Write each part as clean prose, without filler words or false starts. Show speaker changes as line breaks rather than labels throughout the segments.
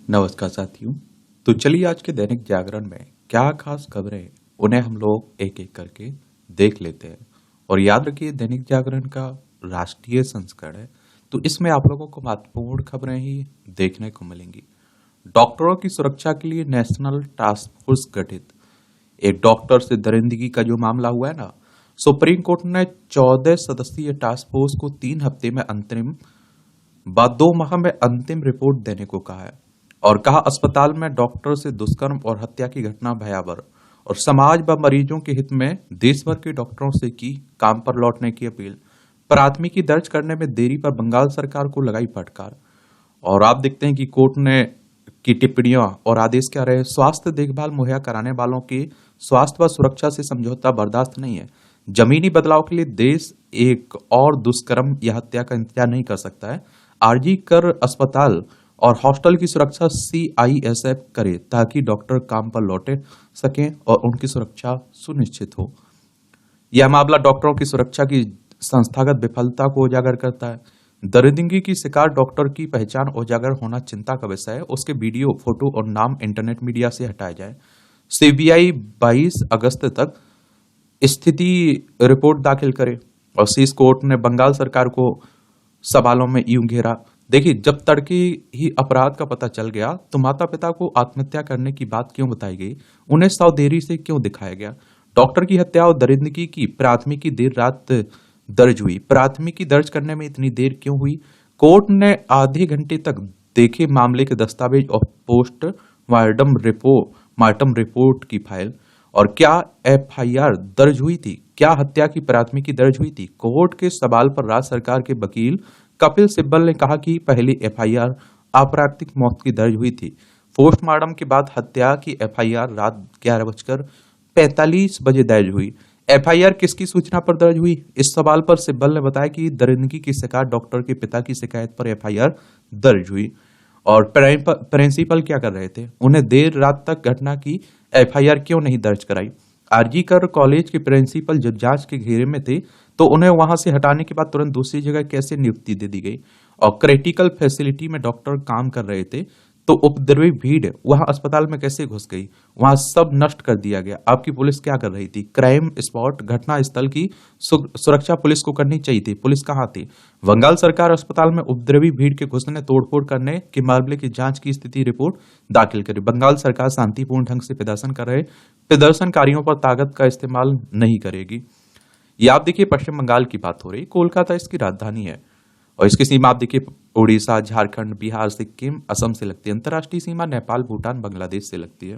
नमस्कार साथियों। तो चलिए आज के दैनिक जागरण में क्या खास खबरें उन्हें हम लोग एक एक करके देख लेते हैं। और याद रखिए दैनिक जागरण का राष्ट्रीय संस्करण है, तो इसमें आप लोगों को महत्वपूर्ण खबरें ही देखने को मिलेंगी। डॉक्टरों की सुरक्षा के लिए नेशनल टास्क फोर्स गठित। एक डॉक्टर से दरिंदगी का जो मामला हुआ है ना, सुप्रीम कोर्ट ने 14 सदस्यीय टास्क फोर्स को 3 हफ्ते में बाद 2 माह में अंतिम रिपोर्ट देने को कहा है। और कहा अस्पताल में डॉक्टर से दुष्कर्म और हत्या की घटना भयावह, और समाज व मरीजों के हित में देश भर के डॉक्टरों से की काम पर लौटने की अपील। प्राथमिकी दर्ज करने में देरी पर बंगाल सरकार को लगाई फटकार। और आप देखते हैं कि कोर्ट ने की टिप्पणियां और आदेश क्या रहे। स्वास्थ्य देखभाल मुहैया कराने वालों के स्वास्थ्य व सुरक्षा से समझौता बर्दाश्त नहीं है। जमीनी बदलाव के लिए देश एक और दुष्कर्म या हत्या का इंतजार नहीं कर सकता है। आरजी कर अस्पताल और हॉस्टल की सुरक्षा सीआईएसएफ करे ताकि डॉक्टर काम पर लौटे सकें और उनकी सुरक्षा सुनिश्चित हो। यह मामला डॉक्टरों की सुरक्षा की संस्थागत विफलता को उजागर करता है। दरिंदगी की शिकार डॉक्टर की पहचान उजागर होना चिंता का विषय है। उसके वीडियो, फोटो और नाम इंटरनेट मीडिया से हटाया जाए। सीबीआई 22 अगस्त तक स्थिति रिपोर्ट दाखिल करे। और शीर्ष कोर्ट ने बंगाल सरकार को सवालों में यूं घेरा। देखिए, जब तड़के ही अपराध का पता चल गया तो माता पिता को आत्महत्या करने की बात क्यों बताई गई, उन्हें सावधेरी से क्यों दिखाया गया। डॉक्टर की हत्या और दरिंदगी की प्राथमिकी देर रात दर्ज हुई। प्राथमिकी दर्ज करने में इतनी देर क्यों हुई। कोर्ट ने आधे घंटे तक देखे मामले के दस्तावेज और पोस्ट मार्टम रिपोर्ट की फाइल। और क्या एफआईआर दर्ज हुई थी, क्या हत्या की प्राथमिकी दर्ज हुई थी। कोर्ट के सवाल पर राज्य सरकार के वकील कपिल सिब्बल ने कहा कि पहली एफआईआर अप्राकृतिक मौत की दर्ज हुई थी। पोस्टमार्टम के बाद हत्या की एफआईआर रात 11:45 बजे दर्ज हुई। एफआईआर किसकी सूचना पर दर्ज हुई, इस सवाल पर सिब्बल ने बताया कि दरिंदगी की शिकायत डॉक्टर के पिता की शिकायत पर एफआईआर दर्ज हुई। और प्रिंसिपल क्या कर रहे थे, उन्हें देर रात तक घटना की एफआईआर क्यों नहीं दर्ज कराई। आरजी कर कॉलेज के प्रिंसिपल जब जांच के घेरे में थे तो उन्हें वहां से हटाने के बाद तुरंत दूसरी जगह कैसे नियुक्ति दे दी गई। और क्रिटिकल फैसिलिटी में डॉक्टर काम कर रहे थे तो उपद्रवी भीड़ वहां अस्पताल में कैसे घुस गई, वहां सब नष्ट कर दिया गया। आपकी पुलिस क्या कर रही थी। क्राइम स्पॉट घटना स्थल की सुरक्षा पुलिस को करनी चाहिए थी, पुलिस कहां थी। बंगाल सरकार अस्पताल में उपद्रवी भीड़ के घुसने, तोड़फोड़ करने के मामले की जांच की स्थिति रिपोर्ट दाखिल करी। बंगाल सरकार शांतिपूर्ण ढंग से प्रदर्शन कर रहे प्रदर्शनकारियों पर ताकत का इस्तेमाल नहीं करेगी। ये आप देखिए पश्चिम बंगाल की बात हो रही, कोलकाता इसकी राजधानी है। और इसकी सीमा आप देखिए उड़ीसा, झारखंड, बिहार, सिक्किम, असम से लगती है। अंतर्राष्ट्रीय सीमा नेपाल, भूटान, बांग्लादेश से लगती है।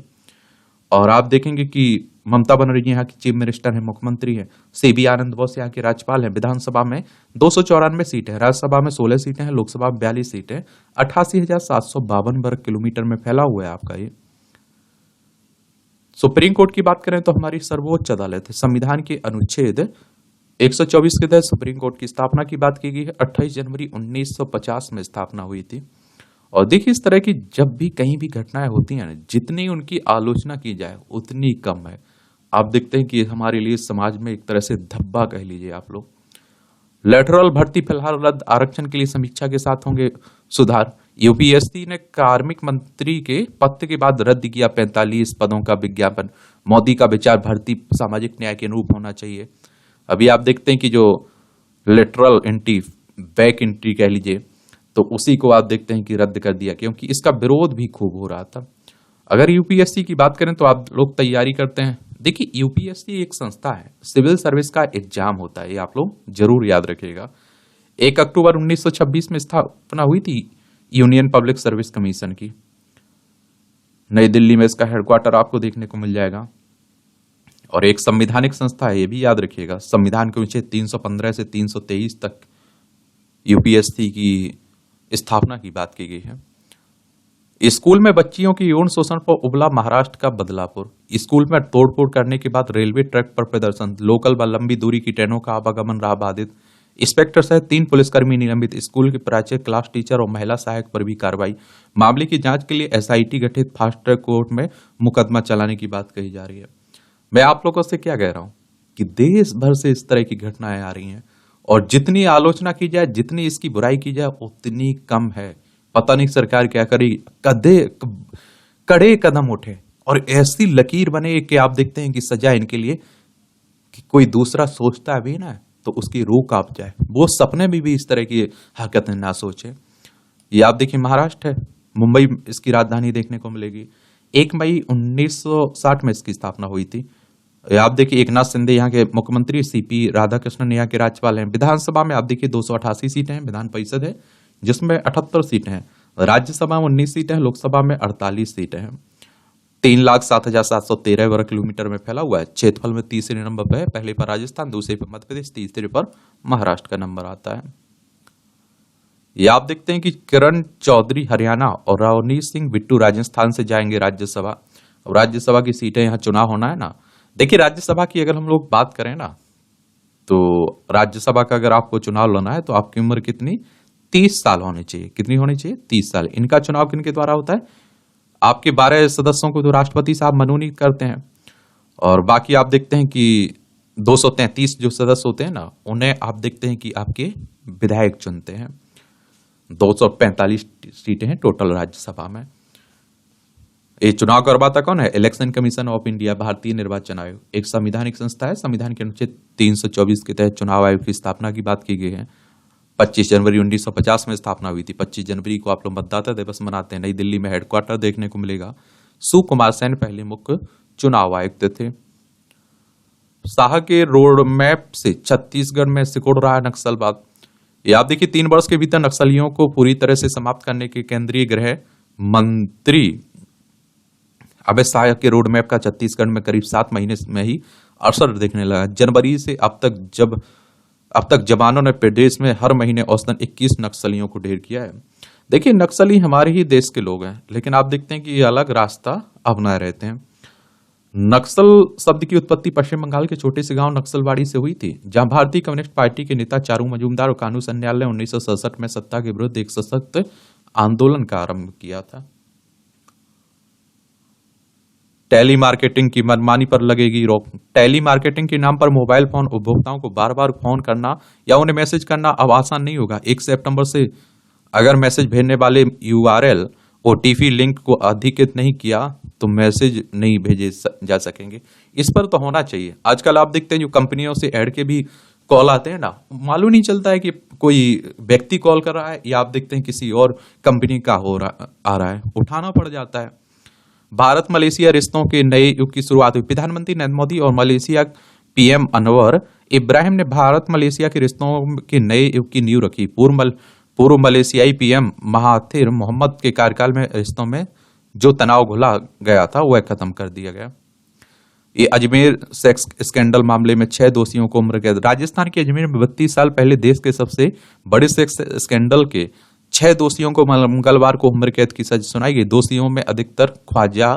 और आप देखेंगे कि ममता बनर्जी यहाँ की चीफ मिनिस्टर है, मुख्यमंत्री है। सीबी आनंद बोस यहाँ के राज्यपाल है। विधानसभा में 294 सीटें हैं, राज्यसभा में 16 सीटें हैं, लोकसभा में 42 सीटें। 88,752 वर्ग किलोमीटर में फैला हुआ है आपका ये। सुप्रीम कोर्ट की बात करें तो हमारी सर्वोच्च अदालत है। संविधान के अनुच्छेद 124 के तहत सुप्रीम कोर्ट की स्थापना की बात की गई है। 28 जनवरी 1950 में स्थापना हुई थी। और देखिए इस तरह की जब भी कहीं भी घटनाएं होती हैं, जितनी उनकी आलोचना की जाए उतनी कम है। आप देखते हैं कि हमारे लिए समाज में एक तरह से धब्बा कह लीजिए आप लोग। लेटरल भर्ती फिलहाल रद्द, आरक्षण के लिए समीक्षा के साथ होंगे सुधार। यूपीएससी ने कार्मिक मंत्री के पत्र के बाद रद्द किया 45 पदों का विज्ञापन। मोदी का विचार, भर्ती सामाजिक न्याय के अनुरूप होना चाहिए। अभी आप देखते हैं कि जो लेटरल एंट्री, बैक एंट्री कह लीजिए, तो उसी को आप देखते हैं कि रद्द कर दिया, क्योंकि इसका विरोध भी खूब हो रहा था। अगर यूपीएससी की बात करें तो आप लोग तैयारी करते हैं। देखिए यूपीएससी एक संस्था है, सिविल सर्विस का एग्जाम होता है, ये आप लोग जरूर याद रखिएगा। 1 अक्टूबर 1926 में स्थापना हुई थी यूनियन पब्लिक सर्विस कमीशन की। नई दिल्ली में इसका हेडक्वार्टर आपको देखने को मिल जाएगा। और एक संवैधानिक संस्था है, ये भी याद रखिएगा। संविधान के अनुच्छेद 315 से 323 तक यूपीएससी की स्थापना की बात की गई है। स्कूल में बच्चियों की यौन शोषण पर उबला महाराष्ट्र का बदलापुर। स्कूल में तोड़फोड़ करने के बाद रेलवे ट्रैक पर प्रदर्शन, लोकल व लंबी दूरी की ट्रेनों का आवागमन रहा बाधित। इंस्पेक्टर सहित 3 पुलिसकर्मी निलंबित। स्कूल के प्राचार्य, क्लास टीचर और महिला सहायक पर भी कार्रवाई। मामले की जांच के लिए एसआईटी गठित, फास्ट ट्रैक कोर्ट में मुकदमा चलाने की बात कही जा रही है। मैं आप लोगों से क्या कह रहा हूं कि देश भर से इस तरह की घटनाएं आ रही हैं, और जितनी आलोचना की जाए, जितनी इसकी बुराई की जाए उतनी कम है। पता नहीं सरकार क्या करी, कदे कड़े कदम उठे और ऐसी लकीर बने कि आप देखते हैं कि सजा इनके लिए कि कोई दूसरा सोचता भी ना तो उसकी रूह कांप जाए, वो सपने में भी इस तरह की हरकतें ना सोचे। ये आप देखिए महाराष्ट्र है, मुंबई इसकी राजधानी देखने को मिलेगी। 1 मई 1960 में इसकी स्थापना हुई थी। ये आप देखिए एकनाथ शिंदे यहाँ के मुख्यमंत्री, सीपी राधाकृष्णन यहाँ के राज्यपाल हैं। विधानसभा में आप देखिए 288 सीटें हैं, विधान परिषद है जिसमें 78 सीटें हैं, राज्यसभा में 19 सीटें हैं, लोकसभा में 48 सीटें हैं। 3,07,713 वर्ग किलोमीटर में फैला हुआ है। क्षेत्रफल में तीसरे नंबर पर है, पहले पर राजस्थान, दूसरे पर मध्य प्रदेश, तीसरे पर महाराष्ट्र का नंबर आता है। ये आप देखते हैं कि किरण चौधरी हरियाणा और रवनीत सिंह बिट्टू राजस्थान से जाएंगे राज्यसभा। अब राज्यसभा की सीटें यहाँ चुनाव होना है ना। देखिए राज्यसभा की अगर हम लोग बात करें ना, तो राज्यसभा का अगर आपको चुनाव लड़ना है तो आपकी उम्र कितनी, 30 साल होनी चाहिए। कितनी होनी चाहिए, 30 साल। इनका चुनाव किनके द्वारा होता है, आपके 12 सदस्यों को तो राष्ट्रपति साहब मनोनीत करते हैं, और बाकी आप देखते हैं कि 233 जो सदस्य होते हैं ना, उन्हें आप देखते हैं कि आपके विधायक चुनते हैं। 245 सीटें हैं टोटल राज्यसभा में। ये चुनाव करवाता कौन है, इलेक्शन कमीशन ऑफ इंडिया, भारतीय निर्वाचन आयोग, एक संवैधानिक संस्था है। संविधान के अनुच्छेद 324 के तहत चुनाव आयोग की स्थापना की बात की गई है। 25 जनवरी 1950 में स्थापना हुई थी। 25 जनवरी को आप लोग मतदाता दिवस मनाते हैं। नई दिल्ली में हेडक्वार्टर देखने को मिलेगा। सुकुमार सेन पहले मुख्य चुनाव आयुक्त थे। शाह के रोड मैप से छत्तीसगढ़ में सिकुड़ रहा है नक्सलवाद। ये आप देखिए 3 वर्ष के भीतर नक्सलियों को पूरी तरह से समाप्त करने के केंद्रीय गृह मंत्री अमित शाह के रोड मैप का छत्तीसगढ़ में करीब 7 महीने में ही असर दिखने लगा। जनवरी से अब तक जवानों ने प्रदेश में हर महीने औसतन 21 नक्सलियों को ढेर किया है। देखिए नक्सली हमारे ही देश के लोग हैं, लेकिन आप देखते हैं कि ये अलग रास्ता अपनाए रहते हैं। नक्सल शब्द की उत्पत्ति पश्चिम बंगाल के छोटे से गांव नक्सलवाड़ी से हुई थी, जहां भारतीय कम्युनिस्ट पार्टी के नेता चारू मजूमदार और कानू सन्याल ने 1967 में सत्ता के विरुद्ध एक सशक्त आंदोलन का आरंभ किया था। टेली मार्केटिंग की मनमानी पर लगेगी रोक। टेली मार्केटिंग के नाम पर मोबाइल फोन उपभोक्ताओं को बार बार फोन करना या उन्हें मैसेज करना अब आसान नहीं होगा। 1 सितंबर से अगर मैसेज भेजने वाले यूआरएल ओटीपी लिंक को अधिकृत नहीं किया तो मैसेज नहीं भेजे जा सकेंगे। इस पर तो होना चाहिए। आजकल आप देखते हैं जो कंपनियों से ऐड के भी कॉल आते हैं ना, मालूम नहीं चलता है कि कोई व्यक्ति कॉल कर रहा है या आप देखते हैं किसी और कंपनी का आ रहा है, उठाना पड़ जाता है। भारत मलेशिया रिश्तों के नए युग की शुरुआत हुई। प्रधानमंत्री नरेंद्र मोदी और मलेशिया पीएम अनवर इब्राहिम ने भारत मलेशिया के रिश्तों के नए युग की नींव रखी। पूर्व मलेशियाई पीएम महाथिर मोहम्मद के कार्यकाल में रिश्तों में जो तनाव घुला गया था वह खत्म कर दिया गया। ये अजमेर सेक्स स्कैंडल मामले में 6 दोषियों को उम्र कैद। राजस्थान के अजमेर में 32 साल पहले देश के सबसे बड़े सेक्स स्कैंडल के 6 दोषियों को मंगलवार को उम्र कैद की सजा सुनाई गई। दोषियों में अधिकतर ख्वाजा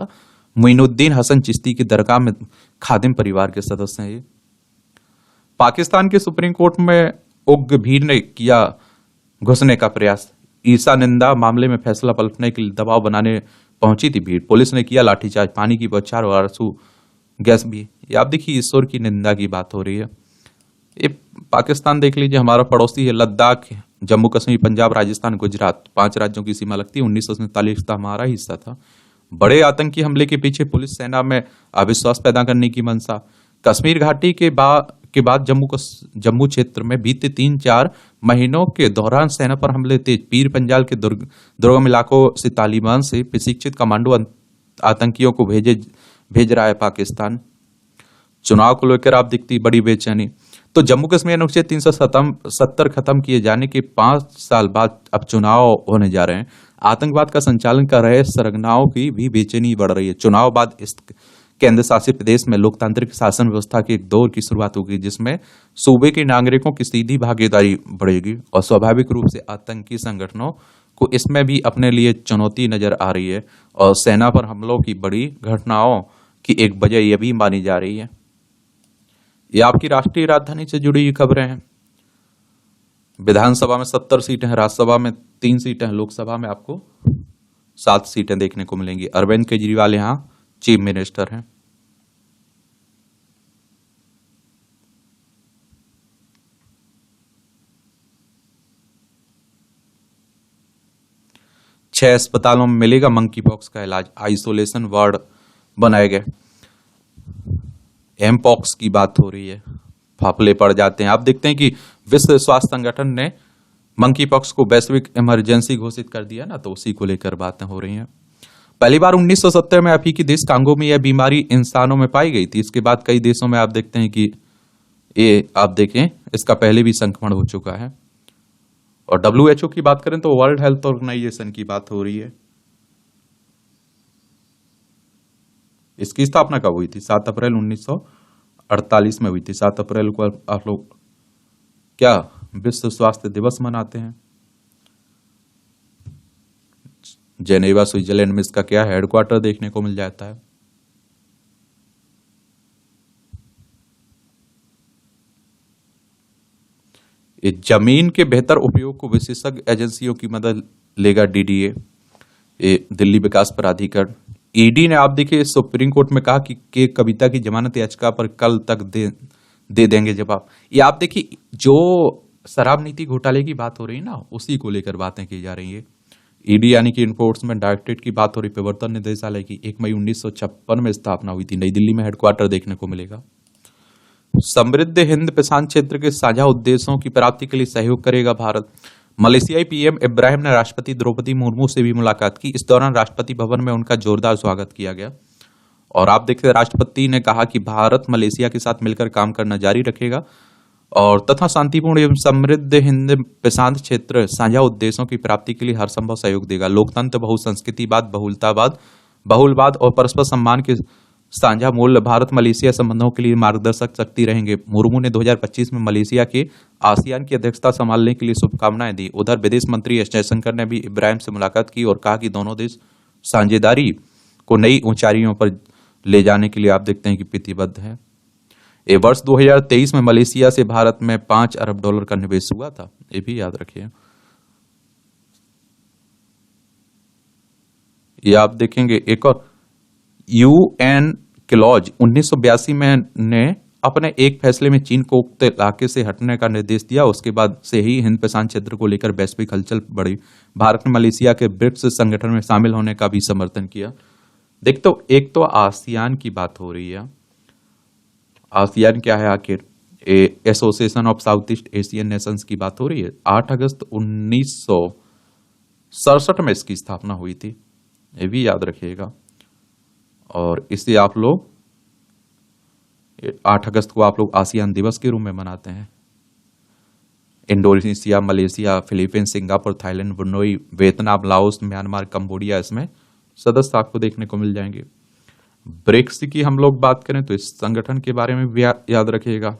मोइनुद्दीन हसन चिश्ती की दरगाह में खादिम परिवार के सदस्य हैं। पाकिस्तान के सुप्रीम कोर्ट में उग्र भीड़ ने किया घुसने का प्रयास। ईसा निंदा मामले में फैसला पलटने के लिए दबाव बनाने पहुंची थी भीड़। पुलिस ने किया लाठीचार्ज, पानी की बौछार और आंसू गैस भी। ये आप देखिए ईश्वर की निंदा की बात हो रही है। ये पाकिस्तान देख लीजिए, हमारा पड़ोसी है। लद्दाख, जम्मू कश्मीर, पंजाब, राजस्थान, गुजरात, 5 राज्यों की सीमा लगती है। 1947 का हमारा हिस्सा था। बड़े आतंकी हमले के पीछे पुलिस सेना में अविश्वास पैदा करने की मंशा। कश्मीर घाटी के बाद जम्मू क्षेत्र में बीते 3-4 महीनों के दौरान सेना पर हमले तेज। पीर पंजाल के दुर्गम इलाकों से तालिबान से प्रशिक्षित कमांडो आतंकियों को भेज रहा है पाकिस्तान। चुनाव को लेकर आप दिखती बड़ी बेचैनी। तो जम्मू कश्मीर अनुच्छेद 370 खत्म किए जाने के 5 साल बाद अब चुनाव होने जा रहे हैं। आतंकवाद का संचालन कर रहे सरगनाओं की भी बेचैनी बढ़ रही है। चुनाव बाद इस केंद्र शासित प्रदेश में लोकतांत्रिक शासन व्यवस्था की एक दौर की शुरुआत होगी, जिसमें सूबे के नागरिकों की सीधी भागीदारी बढ़ेगी और स्वाभाविक रूप से आतंकी संगठनों को इसमें भी अपने लिए चुनौती नजर आ रही है और सेना पर हमलों की बड़ी घटनाओं की एक वजह यह भी मानी जा रही है। ये आपकी राष्ट्रीय राजधानी से जुड़ी हुई खबरें हैं। विधानसभा में 70 सीटें हैं, राज्यसभा में 3 सीटें हैं, लोकसभा में आपको 7 सीटें देखने को मिलेंगी। अरविंद केजरीवाल यहाँ चीफ मिनिस्टर हैं। 6 अस्पतालों में मिलेगा मंकी पॉक्स का इलाज, आइसोलेशन वार्ड बनाए गए। एम पॉक्स की बात हो रही है, फाफले पड़ जाते हैं। आप देखते हैं कि विश्व स्वास्थ्य संगठन ने मंकी पॉक्स को वैश्विक इमरजेंसी घोषित कर दिया ना, तो उसी को लेकर बातें हो रही हैं। पहली बार 1970 में अफ्रीकी देश कांगो में यह बीमारी इंसानों में पाई गई थी। इसके बाद कई देशों में आप देखते हैं कि ये आप देखें इसका पहले भी संक्रमण हो चुका है। और WHO की बात करें तो वर्ल्ड हेल्थ ऑर्गेनाइजेशन की बात हो रही है। इसकी स्थापना कब हुई थी? 7 अप्रैल 1948 में हुई थी। 7 अप्रैल को आप लोग क्या विश्व स्वास्थ्य दिवस मनाते हैं। जेनेवा स्विट्जरलैंड में इसका क्या हेडक्वार्टर देखने को मिल जाता है। ये जमीन के बेहतर उपयोग को विशेषज्ञ एजेंसियों की मदद लेगा DDA, ये दिल्ली विकास प्राधिकरण। ईडी ने आप देखिए सुप्रीम कोर्ट में कहा कि कविता की जमानत याचिका पर कल तक दे देंगे जवाब। ये आप देखिए जो शराब नीति घोटाले की बात हो रही है ना, उसी को लेकर बातें की जा रही है। ईडी यानी कि इन्फोर्समेंट डायरेक्टरेट की बात हो रही। प्रवर्तन निदेशालय की 1 मई 1956 में स्थापना हुई थी। नई दिल्ली में हेडक्वार्टर देखने को मिलेगा। समृद्ध हिंद प्रशांत क्षेत्र के साझा उद्देश्यों की प्राप्ति के लिए सहयोग करेगा भारत। मलेशियाई पीएम इब्राहिम ने राष्ट्रपति द्रौपदी मुर्मू से भी मुलाकात की। इस दौरान राष्ट्रपति भवन में उनका जोरदार स्वागत किया गया। और आप देखते हैं राष्ट्रपति ने कहा कि भारत मलेशिया के साथ मिलकर काम करना जारी रखेगा और तथा शांतिपूर्ण एवं समृद्ध हिंद प्रशांत क्षेत्र साझा उद्देश्यों की प्राप्ति के लिए हर संभव सहयोग देगा। लोकतंत्र, बहुसंस्कृतिवाद, बहुलवाद और परस्पर सम्मान के साझा मूल्य भारत मलेशिया संबंधों के लिए मार्गदर्शक शक्ति रहेंगे। मुर्मू ने 2025 में मलेशिया के आसियान की अध्यक्षता संभालने के लिए शुभकामनाएं दी। उधर विदेश मंत्री एस जयशंकर ने भी इब्राहिम से मुलाकात की और कहा कि दोनों देश साझेदारी को नई ऊंचाइयों पर ले जाने के लिए आप देखते हैं कि प्रतिबद्ध है। ये वर्ष 2023 में मलेशिया से भारत में $5 अरब का निवेश हुआ था, ये भी याद रखिए। ये आप देखेंगे एक और UN क्लॉज 1982 में ने अपने एक फैसले में चीन को उक्त इलाके से हटने का निर्देश दिया। उसके बाद से ही हिंद प्रशांत क्षेत्र को लेकर वैश्विक हलचल बढ़ी। भारत ने मलेशिया के ब्रिक्स संगठन में शामिल होने का भी समर्थन किया। देख तो एक तो आसियान की बात हो रही है। आसियान क्या है आखिर? Association of south east Asian Nations की बात हो रही है। 8 अगस्त 1967 में इसकी स्थापना हुई थी, ये भी याद रखिएगा। और इसे आप लोग 8 अगस्त को आप लोग आसियान दिवस के रूप में मनाते हैं। Indonesia, Malaysia, Philippines, Singapore, Thailand, Brunei, Vietnam, Laos, Myanmar, Cambodia इसमें सदस्य आपको देखने को मिल जाएंगे। ब्रिक्स की हम लोग बात करें तो इस संगठन के बारे में भी याद रखिएगा।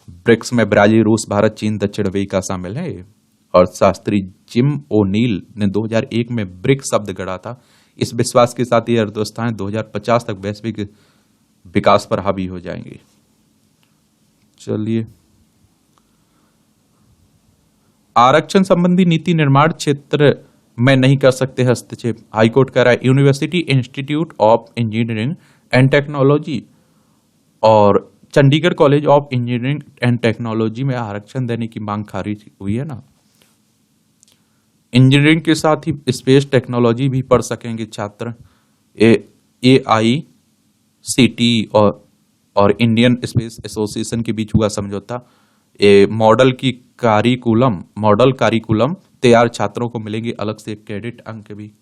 ब्रिक्स में ब्राजील, रूस, भारत, चीन, दक्षिण अफ्रीका शामिल है। और शास्त्री जिम ओनील ने 2001 में ब्रिक्स शब्द गढ़ा था। इस विश्वास के साथ ये अर्थव्यवस्थाएं 2050 तक वैश्विक विकास पर हावी हो जाएंगी। चलिए, आरक्षण संबंधी नीति निर्माण क्षेत्र में नहीं कर सकते हस्तक्षेप, हाईकोर्ट कह रहा है। University institute of engineering and technology और Chandigarh college of engineering and technology में आरक्षण देने की मांग खारिज हुई है ना। इंजीनियरिंग के साथ ही स्पेस टेक्नोलॉजी भी पढ़ सकेंगे छात्र। AICTE और इंडियन स्पेस एसोसिएशन के बीच हुआ समझौता। मॉडल कारिकुलम तैयार छात्रों को मिलेंगे अलग से क्रेडिट अंक भी।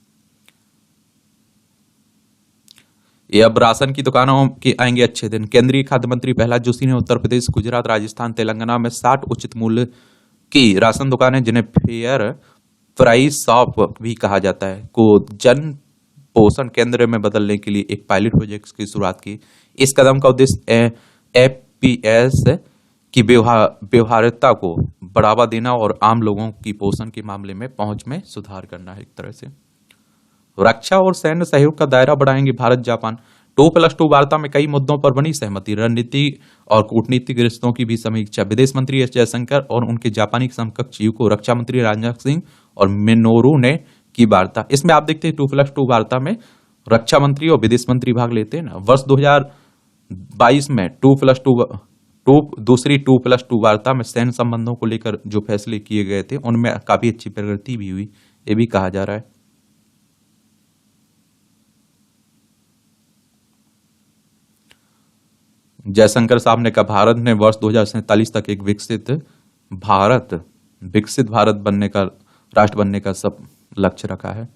ये अब राशन की दुकानों के आएंगे अच्छे दिन। केंद्रीय खाद्य मंत्री प्रहलाद जोशी ने उत्तर प्रदेश, गुजरात, राजस्थान, तेलंगाना में 60 उचित मूल्य की राशन दुकानें, जिन्हें फेयर प्राइस शॉप भी कहा जाता है, को जन पोषण केंद्र में बदलने के लिए एक पायलट प्रोजेक्ट की शुरुआत की। इस कदम का उद्देश्य FPS की व्यवहार्यता को बढ़ावा देना और आम लोगों की पोषण के मामले में पहुंच में सुधार करना है। एक तरह से रक्षा और सैन्य सहयोग का दायरा बढ़ाएंगे भारत जापान। 2+2 वार्ता में कई मुद्दों पर बनी सहमति। रणनीति और कूटनीतिक रिश्तों की भी समीक्षा। विदेश मंत्री एस जयशंकर और उनके जापानी समकक्ष युको रक्षा मंत्री राजनाथ सिंह और मिनोरू ने की वार्ता। इसमें आप देखते हैं 2+2 वार्ता में रक्षा मंत्री और विदेश मंत्री भाग लेते हैं ना। वर्ष 2022 में 2+2 दूसरी 2+2 वार्ता में सैन्य संबंधों को लेकर जो फैसले किए गए थे उनमें काफी अच्छी प्रगति भी हुई, ये भी कहा जा रहा है। जयशंकर साहब ने कहा भारत ने वर्ष 2047 तक एक भारत विकसित भारत बनने का राष्ट्र बनने का सब लक्ष्य रखा है।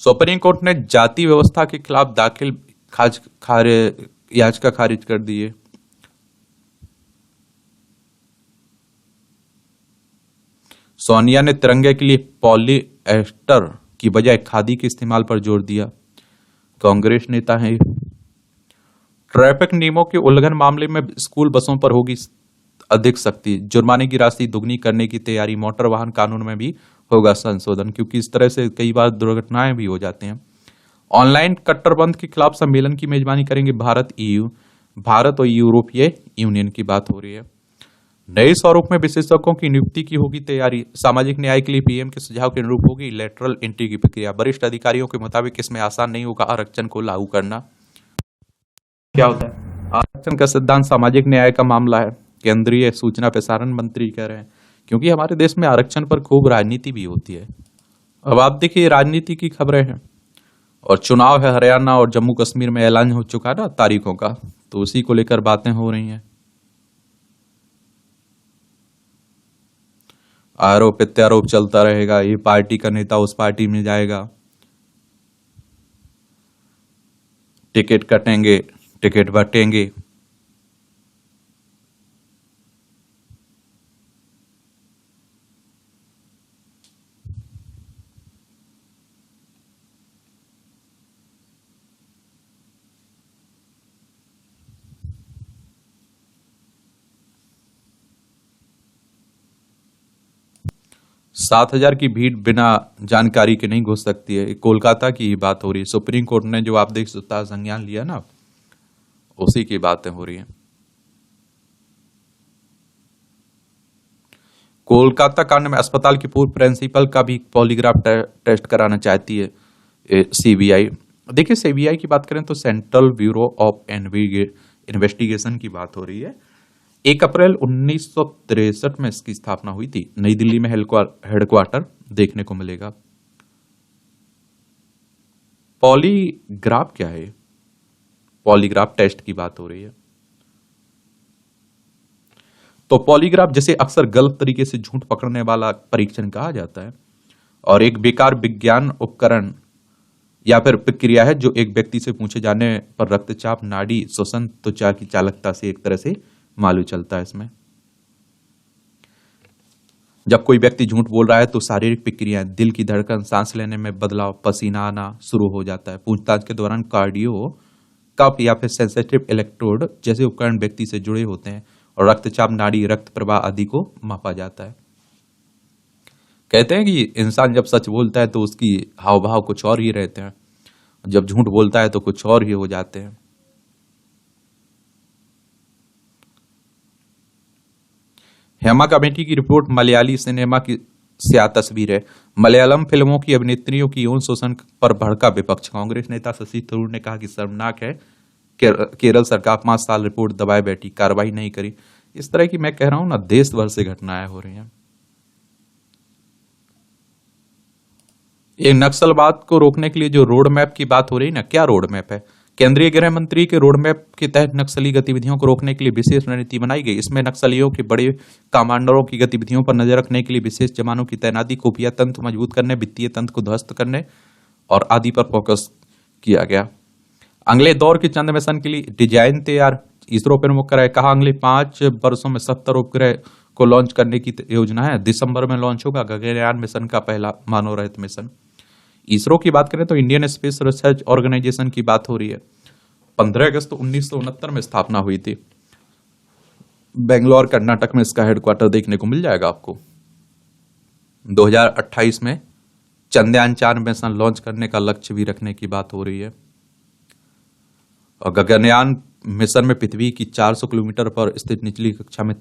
सुप्रीम कोर्ट ने जाति व्यवस्था के खिलाफ दाखिल याचिका खारिज कर दी है। सोनिया ने तिरंगे के लिए पॉलीएस्टर की बजाय खादी के इस्तेमाल पर जोर दिया। कांग्रेस नेता हैं। ट्रैफिक नियमों के उल्लंघन मामले में स्कूल बसों पर होगी अधिक सख्ती, जुर्माने की राशि दुगनी करने की तैयारी। मोटर वाहन कानून में भी होगा संशोधन, क्योंकि इस तरह से कई बार दुर्घटनाएं भी हो जाती हैं। ऑनलाइन कट्टरबंद के खिलाफ सम्मेलन की मेजबानी करेंगे भारत और यूरोपीय यूनियन की बात हो रही है। नए स्वरूप में विशेषज्ञों की नियुक्ति की होगी तैयारी। सामाजिक न्याय के लिए पीएम के सुझाव के अनुरूप होगी लेटरल एंट्री की प्रक्रिया। वरिष्ठ अधिकारियों के मुताबिक इसमें आसान नहीं होगा आरक्षण को लागू करना। क्या होता है आरक्षण का सिद्धांत? सामाजिक न्याय का मामला है, केंद्रीय सूचना प्रसारण मंत्री कह रहे हैं, क्योंकि हमारे देश में आरक्षण पर खूब राजनीति भी होती है। अब आप देखिए राजनीति की खबरें हैं, और चुनाव है हरियाणा और जम्मू कश्मीर में, ऐलान हो चुका ना तारीखों का, तो उसी को लेकर बातें हो रही हैं। आरोप प्रत्यारोप चलता रहेगा, ये पार्टी का नेता उस पार्टी में जाएगा, टिकट कटेंगे, टिकट बटेंगे। सात हजार की भीड़ बिना जानकारी के नहीं घुस सकती है। कोलकाता की ही बात हो रही है। सुप्रीम कोर्ट ने जो आपदेशता संज्ञान लिया ना, उसी की बातें हो रही हैं। कोलकाता कांड में अस्पताल की पूर्व प्रिंसिपल का भी पॉलीग्राफ टेस्ट कराना चाहती है सीबीआई। देखिए सीबीआई की बात करें तो सेंट्रल ब्यूरो ऑफ इन्वेस्टिगेशन की बात हो रही है। 1 अप्रैल 1963 में इसकी स्थापना हुई थी। नई दिल्ली में हेडक्वार्टर देखने को मिलेगा। पॉलीग्राफ क्या है? पॉलीग्राफ टेस्ट की बात हो रही है। तो पॉलीग्राफ जिसे अक्सर गलत तरीके से झूठ पकड़ने वाला परीक्षण कहा जाता है, और एक बेकार विज्ञान उपकरण या फिर प्रक्रिया है जो एक व्यक्ति से पूछे जाने पर रक्तचाप, नाड़ी, श्वसन, त्वचा की चालकता से एक तरह से मालूम चलता है। इसमें जब कोई व्यक्ति झूठ बोल रहा है तो शारीरिक प्रक्रियाएं, दिल की धड़कन, सांस लेने में बदलाव, पसीना आना शुरू हो जाता है। पूछताछ के दौरान कार्डियो कप या फिर सेंसिटिव इलेक्ट्रोड जैसे उपकरण व्यक्ति से जुड़े होते हैं, और रक्तचाप, नाड़ी, रक्त प्रवाह आदि को मापा जाता है। कहते हैं कि इंसान जब सच बोलता है तो उसकी हाव भाव कुछ और ही रहते हैं, जब झूठ बोलता है तो कुछ और ही हो जाते हैं। हेमा कमेटी की रिपोर्ट मलयाली सिनेमा की स्या तस्वीर है। मलयालम फिल्मों की अभिनेत्रियों की यौन शोषण पर भड़का विपक्ष। कांग्रेस नेता शशि थरूर ने कहा कि शर्मनाक है, केरल सरकार 5 साल रिपोर्ट दबाए बैठी, कार्रवाई नहीं करी। इस तरह की मैं कह रहा हूं ना, देश भर से घटनाएं हो रही हैं। ये नक्सलवाद को रोकने के लिए जो रोड मैप की बात हो रही है ना, क्या रोड मैप है? केंद्रीय गृह मंत्री के रोड मैप के तहत नक्सली गतिविधियों को रोकने के लिए विशेष रणनीति बनाई गई। इसमें नक्सलियों के बड़े कमांडरों की गतिविधियों पर नजर रखने के लिए विशेष जवानों की तैनाती, खुफिया तंत्र मजबूत करने, वित्तीय तंत्र को ध्वस्त करने और आदि पर फोकस किया गया। अगले दौर के चंद्र मिशन के लिए डिजाइन तैयार, इसरो प्रमुख कराए। कहा अगले 5 वर्षों में 70 उपग्रह को लॉन्च करने की योजना है। दिसंबर में लॉन्च होगा गगनयान मिशन का पहला मानव रहित मिशन। इसरो की बात करें तो इंडियन स्पेस रिसर्च ऑर्गेनाइजेशन की बात हो रही है। 15 अगस्त 1969 में स्थापना हुई थी। बेंगलोर कर्नाटक में इसका हेडक्वार्टर देखने को मिल जाएगा आपको। 2028 में चंद्रयान 4 मिशन लॉन्च करने का लक्ष्य भी रखने की बात हो रही है। और गगनयान मिशन में पृथ्वी की 400 किलोमीटर पर स्थित निचली कक्षा में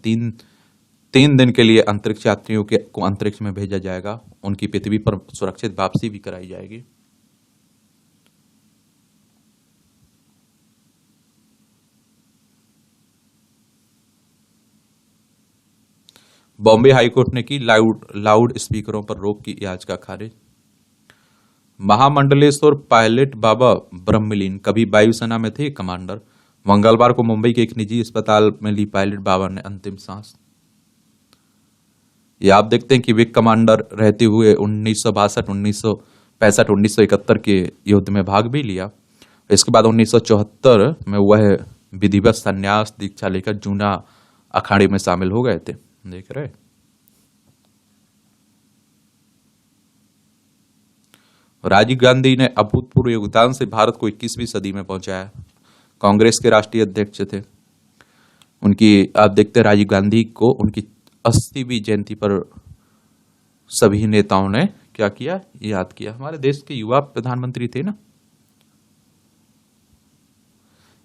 तीन दिन के लिए अंतरिक्ष यात्रियों को अंतरिक्ष में भेजा जाएगा। उनकी पृथ्वी पर सुरक्षित वापसी भी कराई जाएगी। बॉम्बे हाईकोर्ट ने की लाउड स्पीकरों पर रोक की याचिका खारिज। महामंडलेश्वर पायलट बाबा ब्रह्मलीन कभी वायुसेना में थे कमांडर। मंगलवार को मुंबई के एक निजी अस्पताल में ली पायलट बाबा ने अंतिम सांस। ये आप देखते हैं कि विंग कमांडर रहते हुए 1962, 1965, 1971 के युद्ध में भाग भी लिया। इसके बाद 1974 में वह विधिवत संन्यास दीक्षा लेकर जूना अखाड़े में शामिल हो गए थे। देख रहे, राजीव गांधी ने अभूतपूर्व योगदान से भारत को 21वीं सदी में पहुंचाया। कांग्रेस के राष्ट्रीय अध्यक्ष थे। उनकी आप देखते हैं राजीव गांधी को उनकी 80वीं जयंती पर सभी नेताओं ने क्या किया, याद किया। हमारे देश के युवा प्रधानमंत्री थे ना।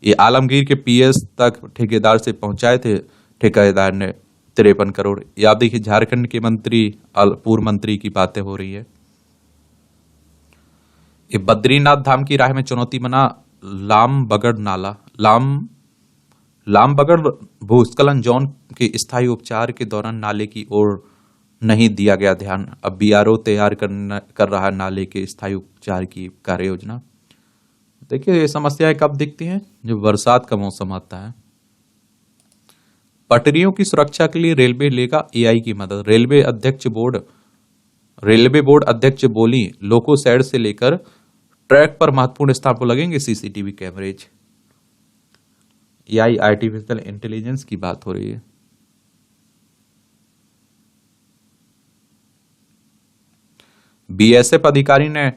ये आलमगीर के पीएस तक ठेकेदार से पहुंचाए थे ठेकेदार ने 53 करोड़। ये आप देखिए झारखंड के मंत्री पूर्व मंत्री की बातें हो रही है। ये बद्रीनाथ धाम की राह में चुनौती बना लामबगड़ नाला। लामबगड़ भूस्खलन जोन के स्थायी उपचार के दौरान नाले की ओर नहीं दिया गया ध्यान। अब बीआरओ तैयार कर रहा है नाले के स्थायी उपचार की कार्य योजना। देखिए ये समस्याएं कब दिखती हैं, जब बरसात का मौसम आता है। पटरियों की सुरक्षा के लिए रेलवे लेगा एआई की मदद। रेलवे बोर्ड अध्यक्ष बोली, लोको साइड से लेकर ट्रैक पर महत्वपूर्ण स्थान पर लगेंगे सीसीटीवी कैमरेज। एआई आर्टिफिशियल इंटेलिजेंस की बात हो रही है। बीएसएफ अधिकारी ने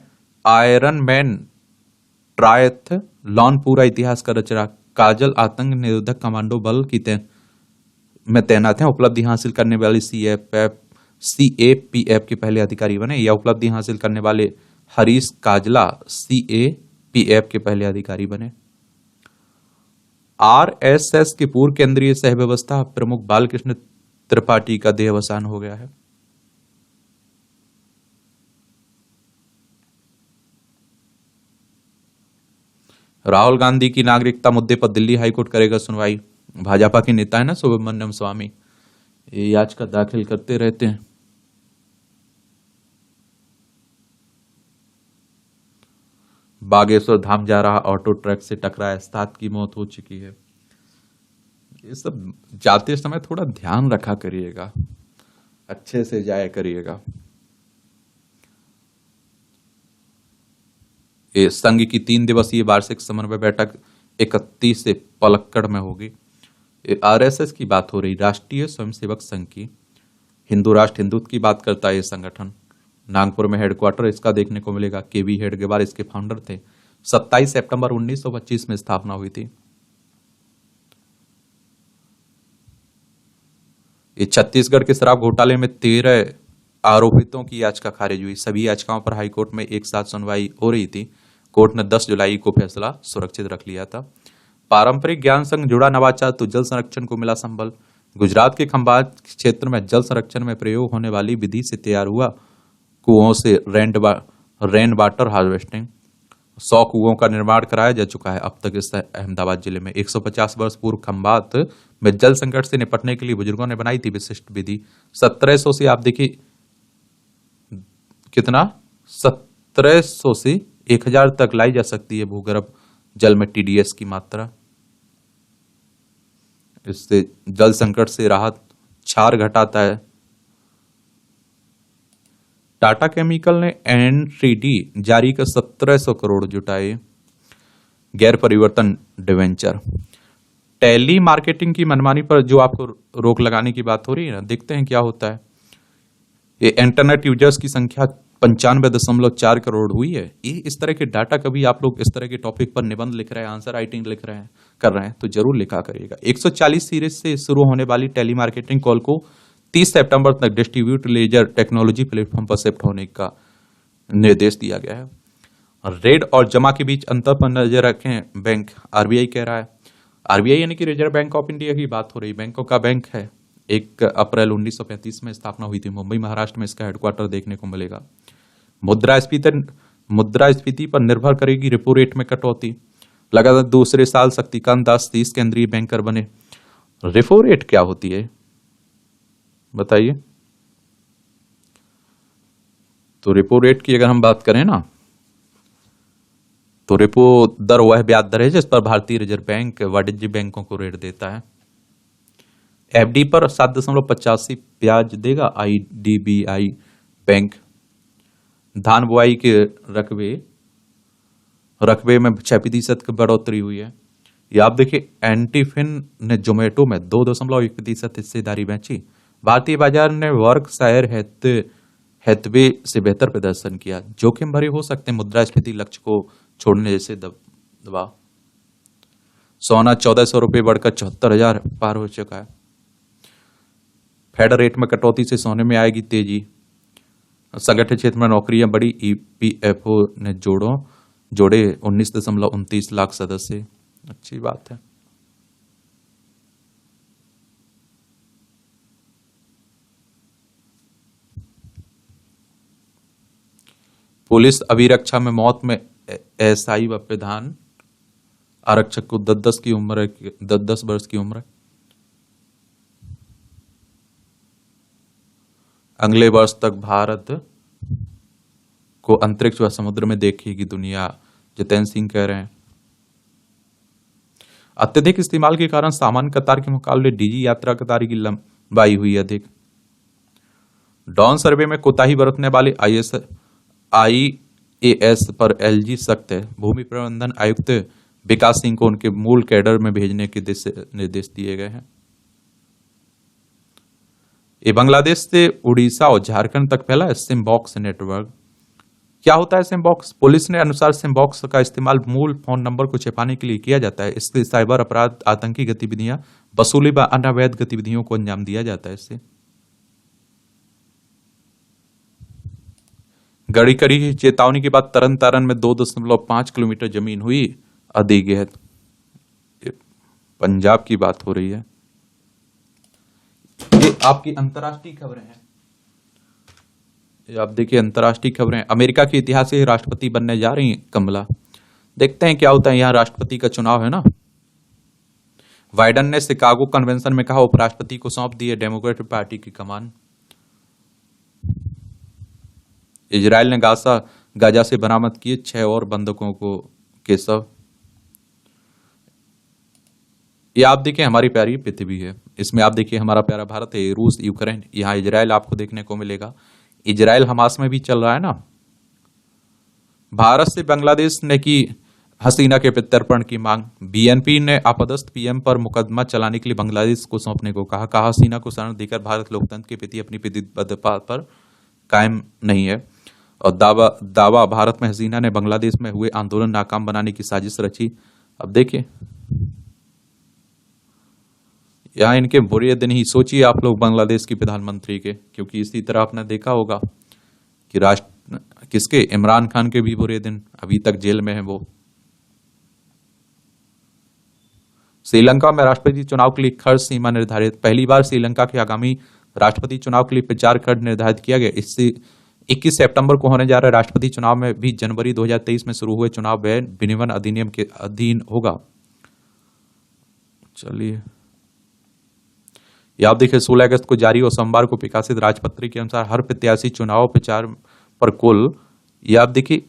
आयरन मैन ट्रायथलॉन पूरा इतिहास का रचना। काजल आतंक निरोधक कमांडो बल की में तैनात हैं। उपलब्धि हासिल करने वाली सीएपीएफ के पहले अधिकारी बने। यह उपलब्धि हासिल करने वाले हरीश काजला सीएपीएफ के पहले अधिकारी बने। आरएसएस के पूर्व केंद्रीय सह व्यवस्था प्रमुख बालकृष्ण त्रिपाठी का देहावसान हो गया है। राहुल गांधी की नागरिकता मुद्दे पर दिल्ली हाईकोर्ट करेगा सुनवाई। भाजपा के नेता है ना सुब्रमण्यम स्वामी, ये याचिका दाखिल करते रहते हैं। बागेश्वर धाम जा रहा ऑटो ट्रक से टकराया, 7 की मौत हो चुकी है। ये सब जाते समय थोड़ा ध्यान रखा करिएगा, अच्छे से जाया करिएगा। ये संघ की 3 दिवसीय वार्षिक समन्वय बैठक 31 से पलक्कड़ में होगी। आरएसएस की बात हो रही, राष्ट्रीय स्वयंसेवक संघ की। हिंदू राष्ट्र हिंदुत्व की बात करता है ये संगठन। नागपुर में हेडक्वार्टर इसका देखने को मिलेगा। केवी हेडगेवार इसके फाउंडर थे। 27 सितंबर 1925 में स्थापना हुई थी। ये छत्तीसगढ़ के शराब घोटाले में 13 आरोपितों की याचिका खारिज हुई। सभी याचिकाओं पर हाईकोर्ट में एक साथ सुनवाई हो रही थी। कोर्ट ने 10 जुलाई को फैसला सुरक्षित रख लिया था। पारंपरिक ज्ञान संग जुड़ा नवाचार तो जल संरक्षण को मिला संबल। गुजरात के खंभात क्षेत्र में जल संरक्षण में प्रयोग होने वाली विधि से तैयार हुआ कुओं से रेन वाटर हार्वेस्टिंग। 100 कुओं का निर्माण कराया जा चुका है अब तक। इस अहमदाबाद जिले में 150 वर्ष पूर्व खंभात में जल संकट से निपटने के लिए बुजुर्गों ने बनाई थी विशिष्ट विधि। 1700 से आप देखिए कितना, 1700 से 1000 तक लाई जा सकती है भूगर्भ जल में टीडीएस की मात्रा। इससे जल संकट से राहत, क्षार घटाता है। टाटा केमिकल ने एनसीडी जारी कर 1700 करोड़ जुटाए। गैर परिवर्तन डिवेंचर। टेली मार्केटिंग की मनमानी पर जो आपको रोक लगाने की बात हो रही है ना, देखते हैं क्या होता है। ये इंटरनेट यूजर्स की संख्या 95.4 करोड़ हुई है। ये इस तरह के डाटा, कभी आप लोग इस तरह के टॉपिक पर निबंध लिख रहे हैं, आंसर राइटिंग लिख रहे हैं, कर रहे हैं, तो जरूर लिखा करिएगा। 140 सीरीज से शुरू होने वाली टेलीमार्केटिंग कॉल को 30 सितंबर तक डिस्ट्रीब्यूट लेजर टेक्नोलॉजी प्लेटफॉर्म पर शिफ्ट होने का निर्देश दिया गया है। रेड और जमा के बीच अंतर पर नजर रखें, बैंक आरबीआई कह रहा है। आरबीआई यानी कि रिजर्व बैंक ऑफ इंडिया की बात हो रही। बैंकों का बैंक है। 1 अप्रैल 1935 में स्थापना हुई थी। मुंबई महाराष्ट्र में इसका हेडक्वार्टर देखने को मिलेगा। मुद्रास्फीति पर निर्भर करेगी रेपो रेट में कटौती। लगातार दूसरे साल शक्तिकांत दास 30 केंद्रीय बैंकर बने। रेपो रेट क्या होती है? बताइए। तो रेपो रेट की अगर हम बात करें ना, तो रेपो दर वह ब्याज दर है जिस पर भारतीय रिजर्व बैंक वाणिज्य बैंकों को रेट देता है। एफडी पर 7.85 ब्याज देगा आईडीबीआई बैंक। धान बुआई के रकबे रकबे में 6% की बढ़ोतरी हुई है। ये आप देखिए, एंटीफिन ने जोमेटो में 2.1% हिस्सेदारी बेची। भारतीय बाजार ने वर्कशायर हैथवे से बेहतर प्रदर्शन किया। जोखिम भरे हो सकते हैं मुद्रास्फीति लक्ष्य को छोड़ने जैसे दबाव। सोना 1400 रुपये बढ़कर 74,000 पार हो चुका है। फेड रेट में कटौती से सोने में आएगी तेजी। संगठित क्षेत्र में नौकरियां बढ़ी। ईपीएफओ ने जोड़े 19.29 लाख सदस्य। अच्छी बात है। पुलिस अभिरक्षा में मौत में एसआई व प्रधान आरक्षक को 10 वर्ष की उम्र। अगले वर्ष तक भारत को अंतरिक्ष व समुद्र में देखेगी दुनिया, जितेंद्र सिंह कह रहे हैं। अत्यधिक इस्तेमाल के कारण सामान्य कतार के मुकाबले डीजी यात्रा कतार की लंबाई हुई अधिक। डॉन सर्वे में कोताही बरतने वाले आईएएस पर एलजी सख्त है। भूमि प्रबंधन आयुक्त विकास सिंह को उनके मूल कैडर में भेजने के निर्देश दिए गए हैं। ये बांग्लादेश से उड़ीसा और झारखंड तक फैला है सिमबॉक्स नेटवर्क। क्या होता है सिमबॉक्स? पुलिस ने अनुसार सिमबॉक्स का इस्तेमाल मूल फोन नंबर को छिपाने के लिए किया जाता है। इससे साइबर अपराध, आतंकी गतिविधियां, वसूली व अन्य अवैध गतिविधियों को अंजाम दिया जाता है। इससे गड़ी कड़ी चेतावनी के बाद तरन तारन में 2.5 किलोमीटर जमीन हुई अधिग्रहित। पंजाब की बात हो रही है। ये आपकी अंतर्राष्ट्रीय खबरें हैं। ये आप देखिए, अंतर्राष्ट्रीय खबरें। अमेरिका के इतिहास से राष्ट्रपति बनने जा रही हैं कमला। देखते हैं क्या होता है। यहां राष्ट्रपति का चुनाव है ना। बाइडन ने शिकागो कन्वेंशन में कहा उपराष्ट्रपति को सौंप दी है डेमोक्रेटिक पार्टी की कमान। इजरायल ने गाजा से बरामद किए 6 और बंधकों के शव। ये आप देखिए, हमारी प्यारी पृथ्वी है। इसमें आप देखिए हमारा प्यारा भारत है, रूस, यूक्रेन, यहाँ इजरायल आपको देखने को मिलेगा। इजरायल हमास में भी चल रहा है ना। भारत से बांग्लादेश ने की हसीना के प्रत्यर्पण की मांग। बीएनपी ने आपदस्थ पीएम पर मुकदमा चलाने के लिए बांग्लादेश को सौंपने को कहा हसीना को शरण देकर भारत लोकतंत्र के प्रति अपनी प्रतिबद्धता पर कायम नहीं है। और दावा भारत में हसीना ने बांग्लादेश में हुए आंदोलन नाकाम बनाने की साजिश रची। अब देखिए, यहाँ इनके बुरे दिन ही सोचिए आप लोग बांग्लादेश की प्रधानमंत्री के, क्योंकि इसी तरह आपने देखा होगा कि किसके, इमरान खान के भी बुरे दिन, अभी तक जेल में है वो। श्रीलंका में राष्ट्रपति चुनाव के लिए खर्च सीमा निर्धारित। पहली बार श्रीलंका के आगामी राष्ट्रपति चुनाव के लिए प्रचार खर्च निर्धारित किया गया। इससे 21 सितंबर को होने जा रहे राष्ट्रपति चुनाव में भी जनवरी 2023 में शुरू हुए चुनाव व्यय विनियमन अधिनियम के अधीन होगा। चलिए, ये आप देखिए, 16 अगस्त को जारी और सोमवार को प्रकाशित राजपत्र के अनुसार हर प्रत्याशी चुनाव प्रचार पर कुल, ये आप देखिए,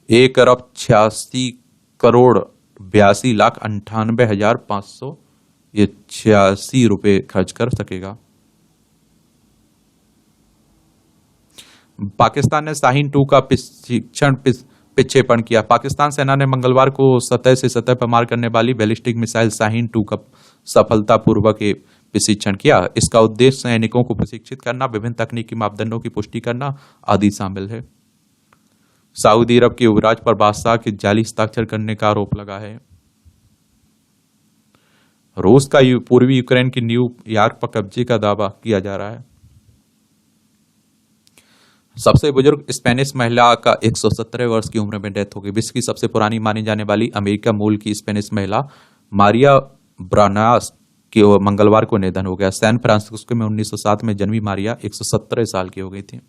1,86,82,98,586 रुपए खर्च कर सकेगा। पाकिस्तान ने शाहीन 2 का प्रशिक्षण विक्षेपण किया। पाकिस्तान सेना ने मंगलवार को सतह से सतह पर मार करने वाली बैलिस्टिक मिसाइल शाहीन 2 का सफलतापूर्वक प्रशिक्षण किया। इसका उद्देश्य सैनिकों को प्रशिक्षित करना, विभिन्न तकनीकी मापदंडों की पुष्टि करना आदि शामिल है। सऊदी अरब के युवराज पर बादशाह के जाली हस्ताक्षर करने का आरोप लगा है। रूस का पूर्वी यूक्रेन की न्यूयॉर्क पर कब्जे का दावा किया जा रहा है। सबसे बुजुर्ग स्पेनिश महिला का 117 वर्ष की उम्र में डेथ हो गई। विश्व की सबसे पुरानी मानी जाने वाली अमेरिका मूल की स्पेनिश महिला मारिया ब्रानास के मंगलवार को निधन हो गया। सैन फ्रांसिस्को में 1907 में जन्मी मारिया 117 साल की हो गई थी।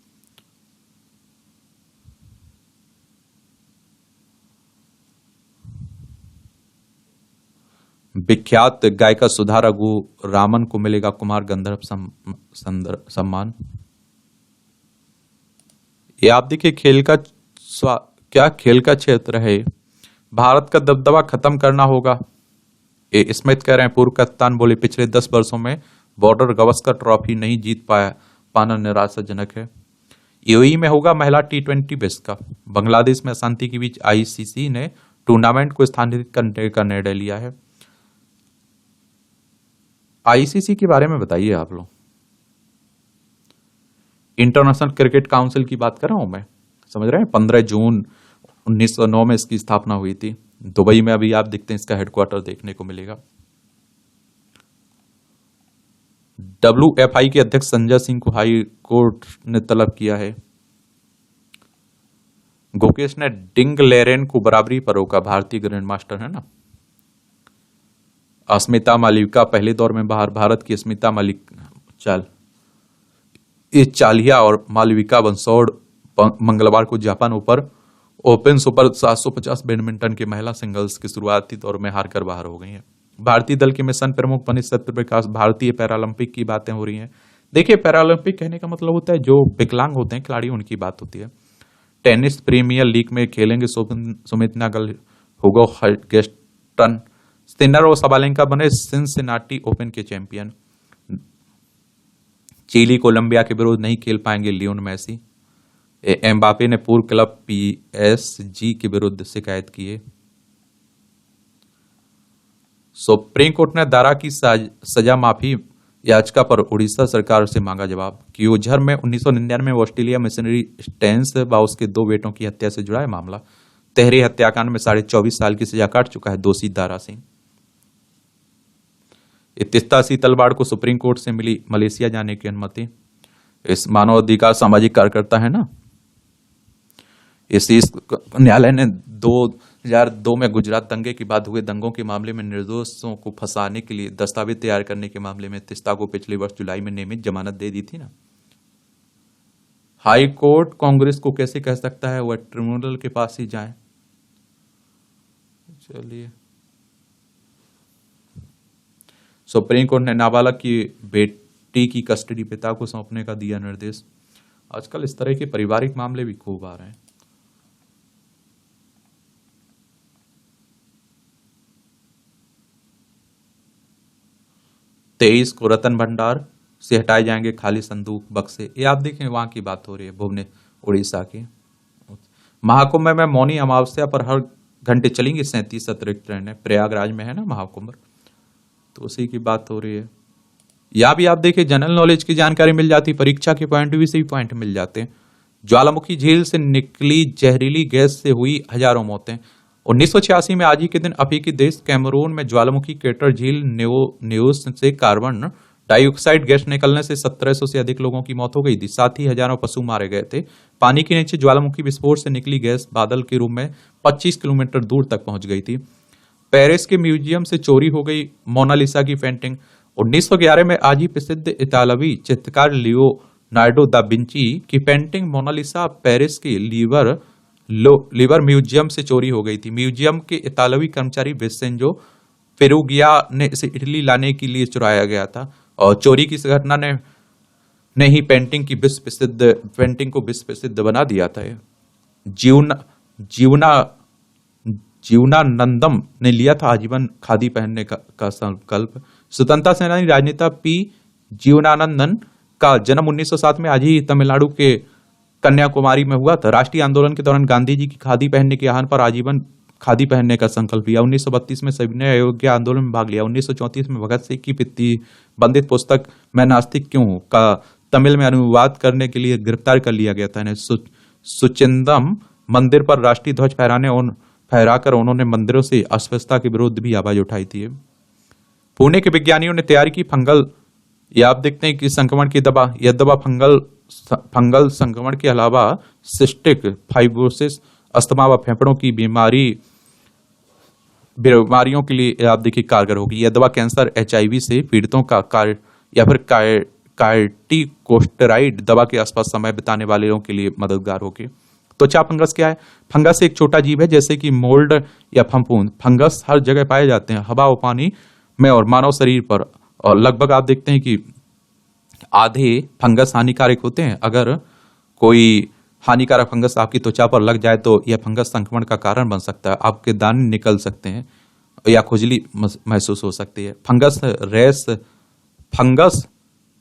विख्यात गायिका सुधा रघु रामन को मिलेगा कुमार गंधर्व सम्मान। ये आप देखिए क्या खेल का क्षेत्र है। भारत का दबदबा खत्म करना होगा, ये स्मिथ कह रहे हैं। पूर्व कप्तान बोले पिछले 10 वर्षों में बॉर्डर गवस्कर ट्रॉफी नहीं जीत पाना निराशाजनक है। यूएई में होगा महिला T20 विश्व कप। बांग्लादेश में अशांति के बीच आईसीसी ने टूर्नामेंट को स्थानांतरित करने का निर्णय लिया है। आईसीसी के बारे में बताइए आप लोग। इंटरनेशनल क्रिकेट काउंसिल की बात कर रहा हूं मैं, समझ रहे हैं। 15 जून 1909 में इसकी स्थापना हुई थी। दुबई में अभी आप देखते हैं इसका हेडक्वार्टर देखने को मिलेगा। WFI के अध्यक्ष संजय सिंह को हाई कोर्ट ने तलब किया है। गुकेश ने डिंग लेरेन को बराबरी पर रोका, भारतीय ग्रैंड मास्टर है ना। अस्मिता मालविका पहले दौर में बाहर। भारत की अस्मिता चालिया और मालविका बंसोड़ मंगलवार को जापान ओपन सुपर 750 बैडमिंटन के महिला सिंगल्स के शुरुआती दौर में हारकर बाहर हो गई हैं। भारतीय दल के मिशन प्रमुख बने सत्यप्रकाश। भारतीय पैरालंपिक की बातें हो रही हैं। देखिए, पैरालंपिक कहने का मतलब होता है जो विकलांग होते हैं खिलाड़ी, उनकी बात होती है। टेनिस प्रीमियर लीग में खेलेंगे सुमित नागल, हुगो हर्गेस्टन। स्पिनर और सबालेंका बने सिंसिनाटी ओपन के चैंपियन। चिली कोलंबिया के विरुद्ध नहीं खेल पाएंगे लियोन मेसी। एम्बापे ने पूर्व क्लब PSG के विरुद्ध शिकायत की है। सुप्रीम कोर्ट ने दारा की सजा माफी याचिका पर उड़ीसा सरकार से मांगा जवाब। क्यूझर में 1999 में ऑस्ट्रेलिया मिशनरी स्टेंस व उसके 2 बेटों की हत्या से जुड़ा है मामला। तहरी हत्याकांड में 24.5 साल की सजा काट चुका है दोषी दारा सिंह। तिस्ता तलवाड़ को सुप्रीम कोर्ट से मिली मलेशिया जाने की अनुमति। इस मानवाधिकार सामाजिक कार्यकर्ता है ना, इस न्यायालय ने 2002 में गुजरात दंगे के बाद हुए दंगों के मामले में निर्दोषों को फंसाने के लिए दस्तावेज तैयार करने के मामले में तिस्ता को पिछले वर्ष जुलाई में नियमित जमानत दे दी थी ना। हाई कोर्ट कांग्रेस को कैसे कह सकता है वह ट्रिब्यूनल के पास ही जाए। चलिए, सुप्रीम कोर्ट ने नाबालग की बेटी की कस्टडी पिता को सौंपने का दिया निर्देश। आजकल इस तरह के पारिवारिक मामले भी खूब आ रहे हैं। तेईस को रतन भंडार से हटाए जाएंगे खाली संदूक बक्से। ये आप देखें, वहां की बात हो रही है, भुवनेश्वर उड़ीसा की। महाकुंभ में मौनी अमावस्या पर हर घंटे चलेंगी 37 अतिरिक्त ट्रेनें। प्रयागराज में है ना महाकुंभ, तो उसी की बात हो रही है। या भी आप देखिए, जनरल नॉलेज की जानकारी मिल जाती, परीक्षा के पॉइंट भी से भी पॉइंट मिल जाते हैं। ज्वालामुखी झील से निकली जहरीली गैस से हुई हजारों मौतें। 1986 में आज ही के दिन अफ्रीकी देश कैमरून में ज्वालामुखी क्रेटर झील न्यूज से कार्बन डाइऑक्साइड गैस निकलने से 1700 से अधिक लोगों की मौत हो गई थी। साथ ही हजारों पशु मारे गए थे। पानी के नीचे ज्वालामुखी विस्फोट से निकली गैस बादल के रूप में 25 किलोमीटर दूर तक पहुंच गई थी। पेरिस के म्यूजियम से चोरी हो गई मोनालिसा की पेंटिंग। 1911 में आज ही प्रसिद्ध इतालवी चित्रकार लियोनार्डो दा विंची की पेंटिंग मोनालिसा पेरिस के लीवर म्यूजियम से चोरी हो गई थी। म्यूजियम के इतालवी कर्मचारी विसेंजो पेरुगिया ने इसे इटली लाने के लिए चुराया गया था और चोरी की इस घटना ने ही पेंटिंग को विश्व प्रसिद्ध बना दिया था। जीवनानंदम ने लिया था आजीवन खादी पहनने का संकल्प। स्वतंत्रता सेनानी राजनेता P जीवनानंदन का जन्म 1907 में आज ही तमिलनाडु के कन्याकुमारी में हुआ था। राष्ट्रीय आंदोलन के दौरान गांधी जी की खादी पहनने के आह्वान पर आजीवन खादी पहनने का संकल्प लिया। 1932 में सविनय अयोग्य आंदोलन में भाग लिया। 1934 में भगत सिंह की प्रतिबंधित पुस्तक मैं नास्तिक क्यों हूं का तमिल में अनुवाद करने के लिए गिरफ्तार कर लिया गया था। सुचिंदम मंदिर पर राष्ट्रीय ध्वज फहराकर उन्होंने मंदिरों से अस्वच्छता के विरुद्ध भी आवाज उठाई थी। पुणे के विज्ञानियों ने तैयार की फंगल, या आप देखते हैं कि संक्रमण की दवा, यह दवा फंगल संक्रमण के अलावा सिस्टिक फाइब्रोसिस, अस्थमा व फेफड़ों की बीमारियों के लिए आप देखिए कारगर होगी। यह दवा कैंसर, HIV से पीड़ितों का या फिर कार्टिकोस्टेरॉइड दवा के आसपास समय बिताने वाले लोगों के लिए मददगार होगी। त्वचा फंगस क्या है? फंगस एक छोटा जीव है जैसे कि मोल्ड या फफूंद। फंगस हर जगह पाए जाते हैं, हवा और पानी में और मानव शरीर पर, और लगभग आप देखते हैं कि आधे फंगस हानिकारक होते हैं। अगर कोई हानिकारक फंगस आपकी त्वचा पर लग जाए तो यह फंगस संक्रमण का कारण बन सकता है। आपके दाने निकल सकते हैं या खुजली महसूस हो सकती है। फंगस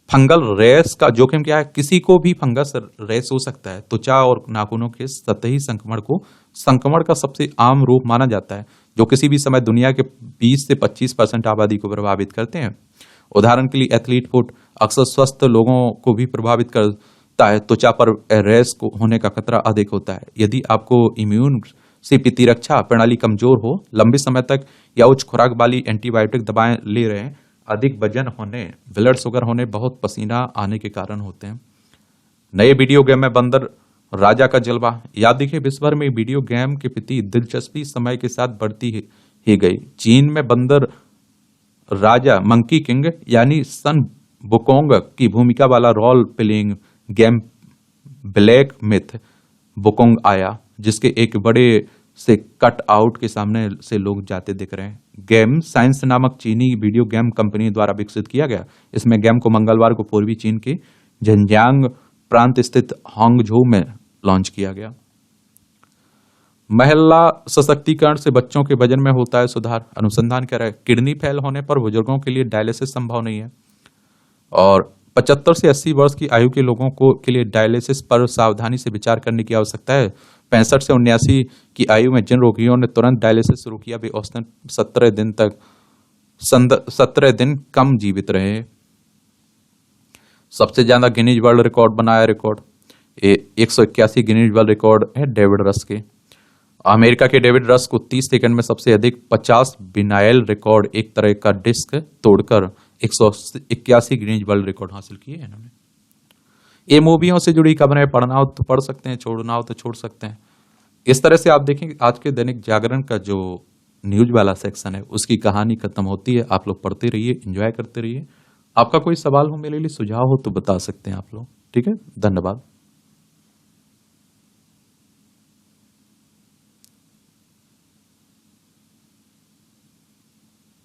फंगल रेस का जोखिम क्या है? किसी को भी फंगस रेस हो सकता है। त्वचा और नाखूनों के सतही संक्रमण को संक्रमण का सबसे आम रूप माना जाता है, जो किसी भी समय दुनिया के 20 से 25% आबादी को प्रभावित करते हैं। उदाहरण के लिए एथलीट फुट अक्सर स्वस्थ लोगों को भी प्रभावित करता है। त्वचा पर रेस को होने का खतरा अधिक होता है यदि आपको इम्यून से प्रतिरक्षा प्रणाली कमजोर हो, लंबे समय तक या उच्च खुराक वाली एंटीबायोटिक दवाएं ले रहे हैं। अधिक वजन होने, ब्लड शुगर होने, बहुत पसीना आने के कारण होते हैं। नए वीडियो गेम में बंदर राजा का जलवा। याद देखिए, विश्व भर में वीडियो गेम के प्रति दिलचस्पी समय के साथ बढ़ती ही गई। चीन में बंदर राजा मंकी किंग यानी सन बुकोंग की भूमिका वाला role playing game black myth Wukong आया, जिसके एक बड़े से कट आउट के सामने से लोग जाते दिख रहे हैं। गेम साइंस नामक चीनी वीडियो गेम कंपनी द्वारा विकसित किया गया। इसमें गेम को मंगलवार को पूर्वी चीन के झंजियांग प्रांत स्थित हांगझू में लॉन्च किया गया। महिला सशक्तिकरण से बच्चों के वजन में होता है सुधार। अनुसंधान कह रहा है किडनी फेल होने पर बुजुर्गों के लिए डायलिसिस संभव नहीं है, और 75 से 80 वर्ष की आयु के लोगों को के लिए डायलिसिस पर सावधानी से विचार करने की आवश्यकता है। 65 से 79 की आयु में जिन रोगियों ने तुरंत डायलिसिस शुरू किया वे औसतन 17 दिन कम जीवित रहे। सबसे ज्यादा गिनीज वर्ल्ड रिकॉर्ड बनाया। रिकॉर्ड 181 गिनीज वर्ल्ड रिकॉर्ड है डेविड रस के। अमेरिका के डेविड रस को 30 सेकंड में सबसे अधिक 50 विनाइल रिकॉर्ड, एक तरह का डिस्क तोड़कर 181 गिनीज वर्ल्ड रिकॉर्ड हासिल किए हैं इन्होंने। ये मूवियों से जुड़ी खबरें पढ़ना हो तो पढ़ सकते हैं, छोड़ना हो तो छोड़ सकते हैं। इस तरह से आप देखेंगे आज के दैनिक जागरण का जो न्यूज वाला सेक्शन है उसकी कहानी खत्म होती है। आप लोग पढ़ते रहिए, एंजॉय करते रहिए। आपका कोई सवाल हो, मेरे लिए सुझाव हो तो बता सकते हैं आप लोग। ठीक है, धन्यवाद।